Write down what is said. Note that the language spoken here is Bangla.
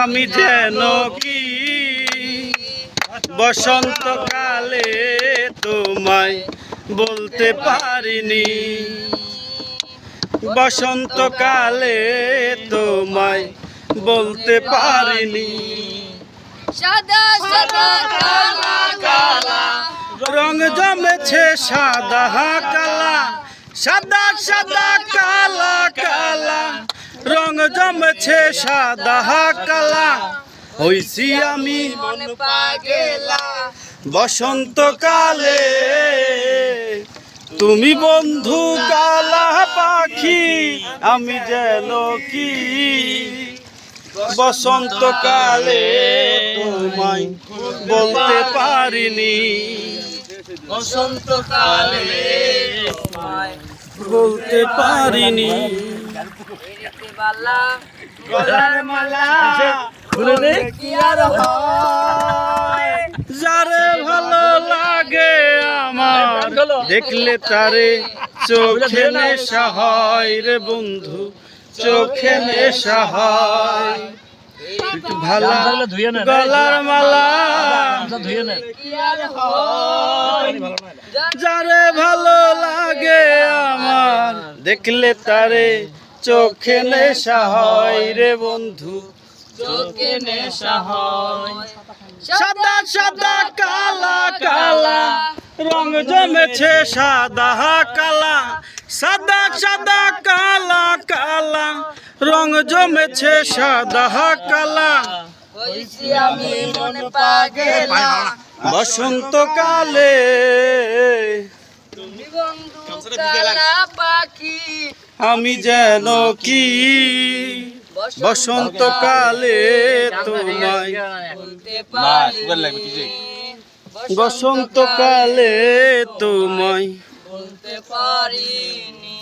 আমি যেন কি বসন্তকালে তোমায় বলতে পারিনি, বসন্তকালে তোমায় বলতে পারিনি। সাদা সাদা কালা কালা রং জমেছে সাদা কালা, সাদা সাদা কালা কালা রং জমেছে সাদা কালা। হইছি আমি মন পাগেলা বসন্তকালে, তুমি বন্ধু কালা পাখি আমি যেন কি বসন্তকালে তোমায় বলতে পারিনি, বসন্তকালে বলতে পারিনি। বালা গলার মালা কি আর হয়, যারে ভালো লাগে আমার দেখলে তারে চোখে নেশা হয় রে বন্ধু, চোখে নেশা হয়। ভালো গলার মালা কি আর হয়, যারে ভালো লাগে আমার দেখলে তারে চোখে নেশা হয় রে বন্ধু, চোখে নেশা হয়। সাদা সাদা কালা কালা রং জমেছে সাদা কালা, সাদা সাদা কালা কালা রং জমেছে সাদা কালা। হইছি আমি মন পাগেলা বসন্তকালে তুমি বন্ধু কালা পাখি আমি যেন কি বসন্তকালে তোমায় বলতে পারি, বসন্তকালে তোমায় বলতে পারিনি।